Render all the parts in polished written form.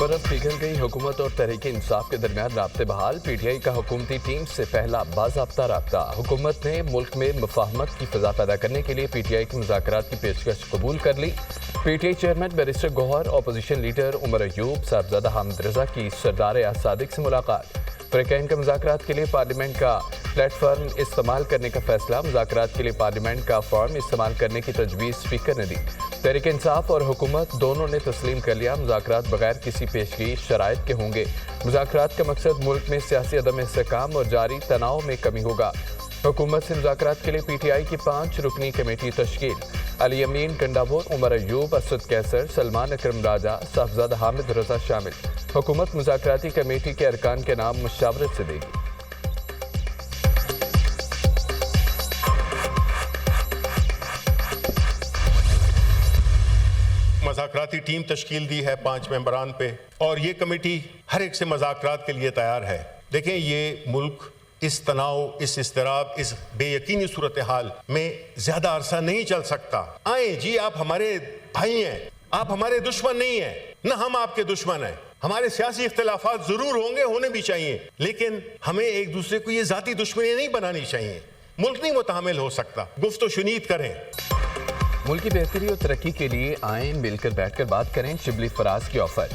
बर्फ पिघल गई हुकूमत और तहरीक इंसाफ के दरमियान राब्ते बहाल। पीटीआई का हुकूमती टीम से पहला बाज़ाब्ता राब्ता। हुकूमत ने मुल्क में मुफाहमत की फ़ज़ा पैदा करने के लिए पीटीआई की मुज़ाकरात की पेशकश कबूल कर ली। PTI chairman barrister Gohar, opposition leader Umar Ayub, Sahibzada Hamid Raza की सरदार सादिक से मुलाकात। फ़रीक़ैन का मुज़ाकरात के लिए पार्लियामेंट का प्लेटफार्म इस्तेमाल करने का फैसला। मुज़ाकरात के लिए पार्लियामेंट का फॉर्म इस्तेमाल करने की तजवीज़ स्पीकर ने दी। तहरीक इंसाफ और हुकूमत दोनों ने तस्लीम कर लिया मुज़ाकरात बगैर किसी पेशगी शराइत के होंगे। मुज़ाकरात का मकसद मुल्क में सियासी अदम इस्तेहकाम और जारी तनाव में कमी होगा। हुकूमत से मुज़ाकरात के लिए पीटीआई की 5 रुकनी कमेटी तश्कील। अली अमीन गंडापुर, उमर अयूब, असद कैसर, सलमान अकरम राजा, साहबजादा हामिद रज़ा शामिल। हुकूमत मुज़ाकराती कमेटी के अरकान के नाम मुशावरत से देगी। मुज़ाकराती टीम तश्कील दी है 5 मेंबरान पे, और ये कमेटी हर एक से मुज़ाकरात के लिए तैयार है। देखें, ये मुल्क इस तनाव, इस इस्तिराब, इस बेयकीनी सूरत हाल में ज्यादा अरसा नहीं चल सकता। आए जी, आप हमारे भाई हैं, आप हमारे दुश्मन नहीं हैं, न हम आपके दुश्मन हैं। हमारे सियासी इख्तिलाफात जरूर होंगे, होने भी चाहिए, लेकिन हमें एक दूसरे को ये जाती दुश्मनी नहीं बनानी चाहिए। मुल्क नहीं मुतहमिल हो सकता। गुफ्त शुनीद करें। मुल्क की बेहतरी और तरक्की के लिए आए, मिलकर बैठकर बात करें। शिबली फराज की ऑफर।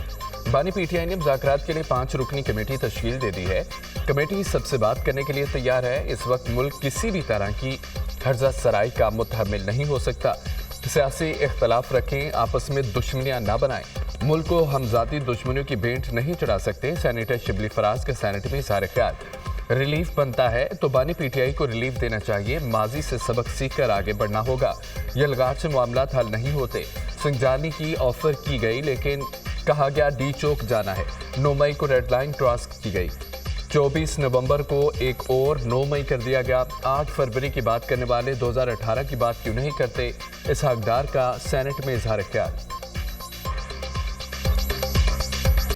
बानी पीटीआई ने मुज़ाकरात के लिए 5 रुकनी कमेटी तश्कील दे दी है। कमेटी सबसे बात करने के लिए तैयार है। इस वक्त मुल्क किसी भी तरह की हर्जा सराई का मुतहम्मिल नहीं हो सकता। सियासी इख्तलाफ रखें, आपस में दुश्मनियां ना बनाएं। मुल्क को हम ज़ाती दुश्मनियों की भेंट नहीं चढ़ा सकते। सेनेटर शिबली फराज के सेनेट में इज़हार ख्याल। रिलीफ बनता है तो बानी पीटीआई को रिलीफ देना चाहिए। माजी से सबक सीख कर आगे बढ़ना होगा। यलगार से मामलात हल नहीं होते। संजानी की ऑफर की गई, लेकिन कहा गया डी चौक जाना है। 9 मई को रेड लाइन क्रॉस की गई। 24 नवंबर को एक और 9 मई कर दिया गया। 8 फरवरी की बात करने वाले 2018 की बात क्यों नहीं करते? इसहाक डार का सेनेट में इजहार ख्याल।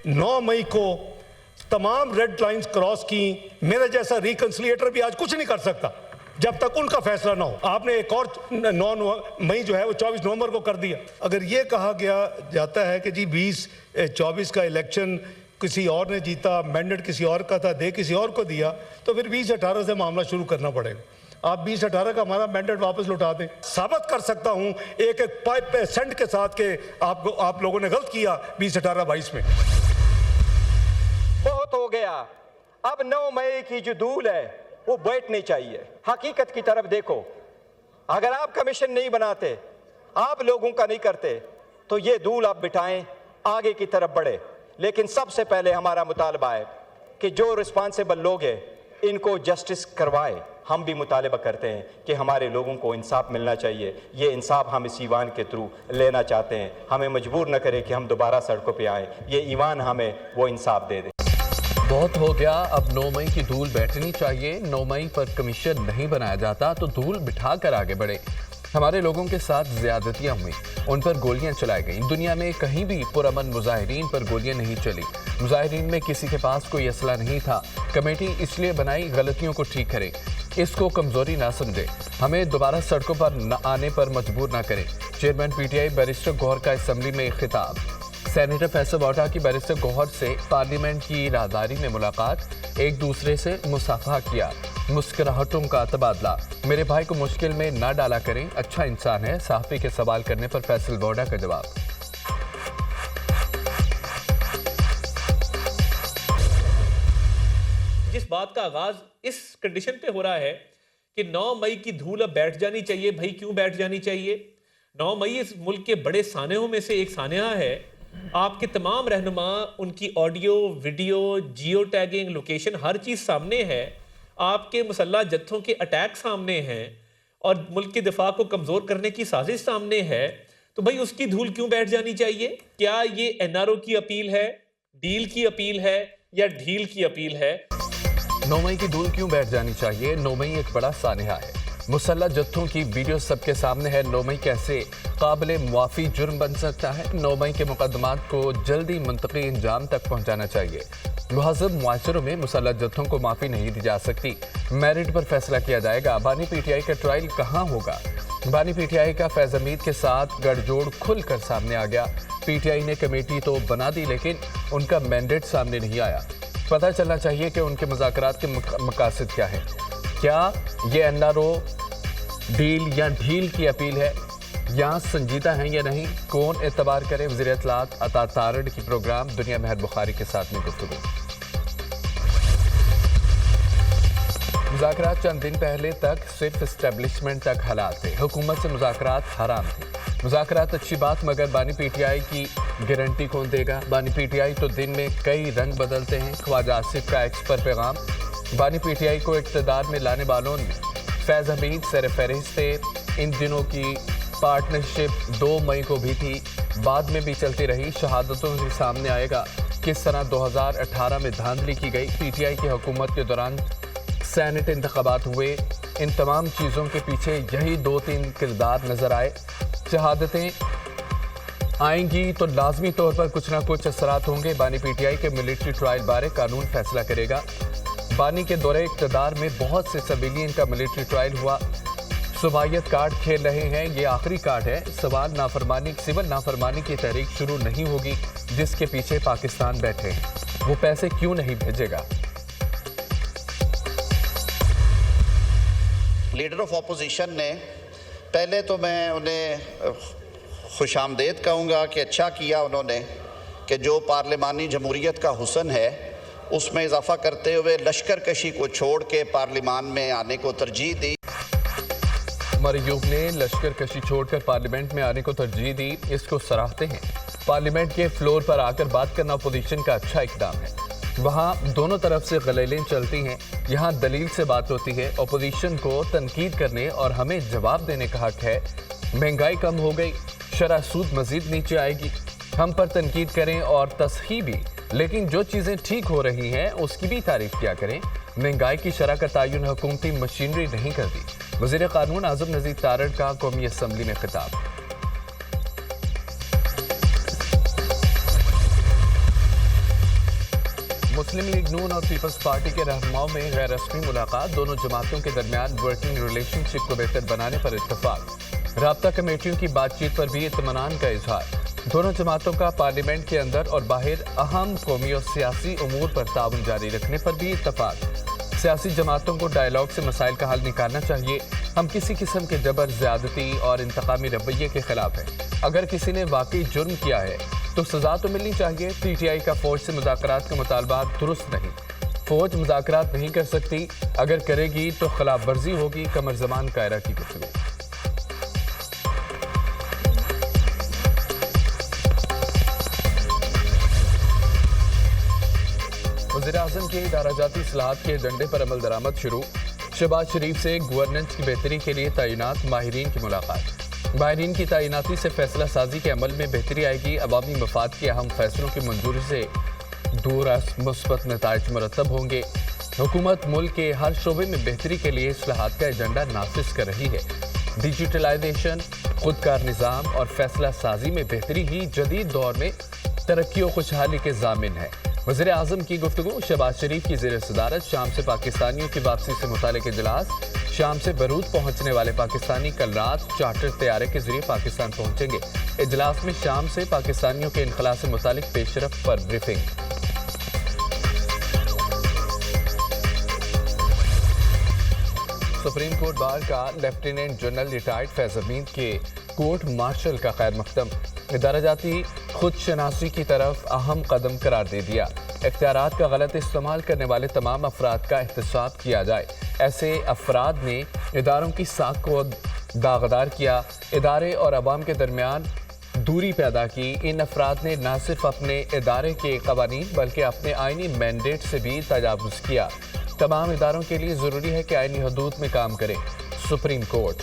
9 मई को तमाम रेड लाइंस क्रॉस की। मेरा जैसा रिकंसिलिएटर भी आज कुछ नहीं कर सकता जब तक उनका फैसला ना हो। आपने एक और 9 मई जो है वो 24 नवंबर को कर दिया। अगर ये कहा गया जाता है कि जी 2024 का इलेक्शन किसी और ने जीता, मैंडेट किसी और का था, दे किसी और को दिया, तो फिर 2018 से मामला शुरू करना पड़ेगा। आप 2018 का हमारा मैंडेट वापस लौटा दें। साबित कर सकता हूं एक 5% के साथ के आप लोगों ने गलत किया 2018-22 में। बहुत हो गया। अब 9 मई की जो धूल है वो बैठनी चाहिए। हकीकत की तरफ देखो। अगर आप कमीशन नहीं बनाते, आप लोगों का नहीं करते, तो ये धूल आप बिठाएं, आगे की तरफ बढ़े। लेकिन सबसे पहले हमारा मुतालबा है कि जो रिस्पांसिबल लोग हैं इनको जस्टिस करवाए। हम भी मुतालबा करते हैं कि हमारे लोगों को इंसाफ मिलना चाहिए। ये इंसाफ हम इस ईवान के थ्रू लेना चाहते हैं। हमें मजबूर न करें कि हम दोबारा सड़कों पर आएँ। ये ईवान हमें वो इंसाफ दे दे। बहुत हो गया। अब 9 मई की धूल बैठनी चाहिए। 9 मई पर कमीशन नहीं बनाया जाता तो धूल बिठा कर आगे बढ़े। हमारे लोगों के साथ ज्यादतियां हुई, उन पर गोलियां चलाई गईं। दुनिया में कहीं भी पुरअमन मुजाहिरीन पर गोलियां नहीं चली। मुजाहिरीन में किसी के पास कोई असला नहीं था। कमेटी इसलिए बनाई गलतियों को ठीक करे, इसको कमजोरी ना समझे, हमें दोबारा सड़कों पर न आने पर मजबूर ना करें। चेयरमैन पीटीआई बैरिस्टर गौहर का असम्बली में खिताब। सेनेटर फैसल वाटा की बैरिस्टर गौहर से पार्लियामेंट की राहदारी में मुलाकात। एक दूसरे से मुसाफा किया, मुस्कुराहटों का तबादला। मेरे भाई को मुश्किल में ना डाला करें, अच्छा इंसान है। सहाफ़ी के सवाल करने पर फैसल वाटा का जवाब। जिस बात का आगाज इस कंडीशन पे हो रहा है कि 9 मई की धूल अब बैठ जानी चाहिए। भाई क्यों बैठ जानी चाहिए? 9 मई इस मुल्क के बड़े सानहों में से एक सानहा है। आपके तमाम रहनुमा, उनकी audio, video, geo tagging, location, हर चीज़ सामने है। आपके मुसल्लह जत्थों के अटैक सामने हैं और मुल्क के दिफा को कमज़ोर करने की साजिश सामने है। तो भाई उसकी धूल क्यों बैठ जानी चाहिए? क्या ये एनआरओ की अपील है, डील की अपील है, या ढील की अपील है? 9 मई की धूल क्यों बैठ जानी चाहिए? 9 मई एक बड़ा सानहा है। मुसल्लह जत्थों की वीडियो सबके सामने है। 9 मई कैसे काबिल मुआफ़ी जुर्म बन सकता है? 9 मई के मुकदमात को जल्दी मुंतकी इंजाम तक पहुँचाना चाहिए। मुहज़्ज़ब मुआशरों में मुसल्लह जत्थों को माफ़ी नहीं दी जा सकती। मेरिट पर फैसला किया जाएगा। बानी पीटीआई का ट्रायल कहाँ होगा? बानी पीटीआई का फैज हमीद के साथ गठजोड़ खुलकर सामने आ गया। पीटीआई ने कमेटी तो बना दी लेकिन उनका मैंडेट सामने नहीं आया। पता चलना चाहिए कि उनके मुज़ाकरात के मकासद क्या है। क्या ये एनआरओ डील या ढील की अपील है या संजीदा है या नहीं, कौन एतबार करे। वज़ीर इत्तलात अता तारड़ की प्रोग्राम दुनिया महर बुखारी के साथ में गुफ्तगू। मुज़ाकरात चंद दिन पहले तक सिर्फ इस्टेब्लिशमेंट तक हालात थे, हुकूमत से मुज़ाकरात हराम थे। मुज़ाकरात अच्छी बात मगर बानी पीटीआई की गारंटी कौन देगा। बानी पीटीआई तो दिन में कई रंग बदलते हैं। ख्वाजा आसिफ का एक्स पर पैगाम। बानी पीटीआई को इक़्तिदार में लाने वालों में फैज़ हमीद सर फहरिस्त थे। इन दिनों की पार्टनरशिप 2 मई को भी थी, बाद में भी चलती रही। शहादतों से सामने आएगा किस तरह 2018 में धांधली की गई। पीटीआई की हुकूमत के दौरान सेनेट इंतखाबात हुए। इन तमाम चीज़ों के पीछे यही 2-3 किरदार नज़र आए। शहादतें आएंगी तो लाजमी तौर पर कुछ ना कुछ असरात होंगे। बानी पीटीआई के मिलिट्री ट्रायल बारे कानून फैसला करेगा। बानी के दौरे इक़्तिदार में बहुत से सिविलियन का मिलिट्री ट्रायल हुआ। सूबाइयत कार्ड खेल रहे हैं, ये आखिरी कार्ड है। सिविल नाफरमानी की तहरीक शुरू नहीं होगी जिसके पीछे पाकिस्तान बैठे हैं। वो पैसे क्यों नहीं भेजेगा। लीडर ऑफ अपोजिशन ने, पहले तो मैं उन्हें खुशामदीद कहूँगा कि अच्छा किया उन्होंने कि जो पार्लिमानी जमहूरियत का हुस्न है उसमें इजाफा करते हुए लश्कर कशी को छोड़ के पार्लिमान में आने को तरजीह दी। मरयूब ने लश्कर कशी छोड़कर पार्लियामेंट में आने को तरजीह दी, इसको सराहते हैं। पार्लियामेंट के फ्लोर पर आकर बात करना अपोजिशन का अच्छा इकदाम है। वहाँ दोनों तरफ से गलेलें चलती हैं, यहाँ दलील से बात होती है। अपोजिशन को तनकीद करने और हमें जवाब देने का हक है। महंगाई कम हो गई, शरह सूद मजीद नीचे आएगी, हम पर तनकीद करें और तस्हीह भी, लेकिन जो चीज़ें ठीक हो रही हैं उसकी भी तारीफ किया करें। महंगाई की शरह का तयन हुकूमती मशीनरी नहीं करती। वज़ीर कानून आज़म नज़ीर तारड़ का कौमी असम्बली में खिताब। मुस्लिम लीग नून और पीपल्स पार्टी के रहनुमाओं में गैर रस्मी मुलाकात। दोनों जमातों के दरमियान वर्किंग रिलेशनशिप को बेहतर बनाने पर इत्तफाक। राब्ता कमेटियों की बातचीत पर भी इत्मीनान का इजहार। दोनों जमातों का पार्लियामेंट के अंदर और बाहर अहम कौमी और सियासी उमूर पर ताउन जारी रखने पर भी इत्तफाक। सियासी जमातों को डायलॉग से मसाइल का हल निकालना चाहिए। हम किसी किस्म के जबर, ज़्यादती और इंतकामी रवैये के खिलाफ हैं। अगर किसी ने वाकई जुर्म किया है तो सज़ा तो मिलनी चाहिए। पीटीआई का फ़ौज से मुज़ाकरात का मुतालबा दुरुस्त नहीं। फ़ौज मुज़ाकरात नहीं कर सकती, अगर करेगी तो खिलाफ वर्जी होगी। कमर ज़मान कायरा की गुफ्तगू। वज़ीर-ए-आज़म के इदारा-जाती इस्लाहात के एजेंडे पर अमल दरामद शुरू। शहबाज शरीफ से गवर्नेंस की बेहतरी के लिए तैनात माहिरीन की मुलाकात। माहिरीन की तैनाती से फैसला साजी के अमल में बेहतरी आएगी। अवामी मफाद के अहम फैसलों की मंजूरी से दूरस मुस्बत नताइज मुरतब होंगे। हुकूमत मुल्क के हर शोबे में बेहतरी के लिए इस्लाहात का एजेंडा नाफिज कर रही है। डिजिटलाइजेशन, खुदकार निज़ाम और फैसला साजी में बेहतरी ही जदीद दौर में तरक्की और खुशहाली के ज़ामिन है। वज़ीर आज़म की गुफ्तगू। शहबाज शरीफ की ज़ेर सदारत शाम से पाकिस्तानियों की वापसी से मुतालिक इजलास। शाम से बरूद पहुंचने वाले पाकिस्तानी कल रात चार्टर तैयारे के जरिए पाकिस्तान पहुंचेंगे। इजलास में शाम से पाकिस्तानियों के इनखला से मुतालिक पेशरफ पर ब्रीफिंग। सुप्रीम कोर्ट बार का lieutenant general retired Faiz Hamid के कोर्ट मार्शल का खैर मकदम इदारा-जाती खुद शनासी की तरफ अहम कदम करार दे दिया। इख्तियारात का गलत इस्तेमाल करने वाले तमाम अफराद का एहतसाब किया जाए। ऐसे अफराद ने इदारों की साख को दागदार किया, इदारे और अवाम के दरमियान दूरी पैदा की। इन अफराद ने न सिर्फ अपने इदारे के कवानीन बल्कि अपने आइनी मैंडेट से भी तजावुज़ किया। तमाम इदारों के लिए ज़रूरी है कि आइनी हदूद में काम करें। Supreme court.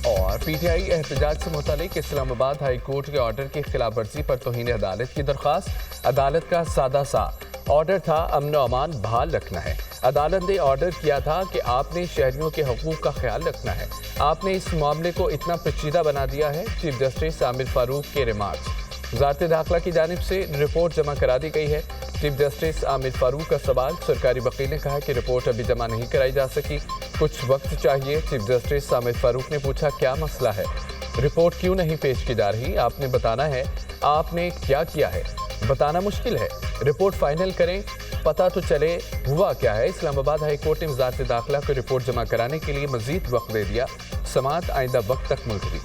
और पीटीआई एहतजाज से मुतालिक इस्लामाबाद हाई कोर्ट के ऑर्डर की खिलाफ वर्जी पर तौहीन अदालत की दरख्वास्त। अदालत का सादा सा ऑर्डर था अमन और अमान बहाल रखना है। अदालत ने ऑर्डर किया था कि आपने शहरियों के हकूक़ का ख्याल रखना है। आपने इस मामले को इतना पेचीदा बना दिया है। चीफ जस्टिस आमिर फारूक के रिमार्क्स। वज़ारत दाखिला की जानिब से रिपोर्ट जमा करा दी गई है। चीफ जस्टिस आमिर फारूक का सवाल, सरकारी वकील ने कहा कि रिपोर्ट अभी जमा नहीं कराई जा सकी, कुछ वक्त चाहिए। चीफ जस्टिस आमिर फारूक ने पूछा क्या मसला है, रिपोर्ट क्यों नहीं पेश की जा रही, आपने बताना है आपने क्या किया है, बताना मुश्किल है, रिपोर्ट फाइनल करें पता तो चले हुआ क्या है। इस्लामाबाद हाई कोर्ट ने वज़ारत दाखिला को रिपोर्ट जमा कराने के लिए मजीद वक्त दे दिया, समाअत आइंदा वक्त तक मुलतवी।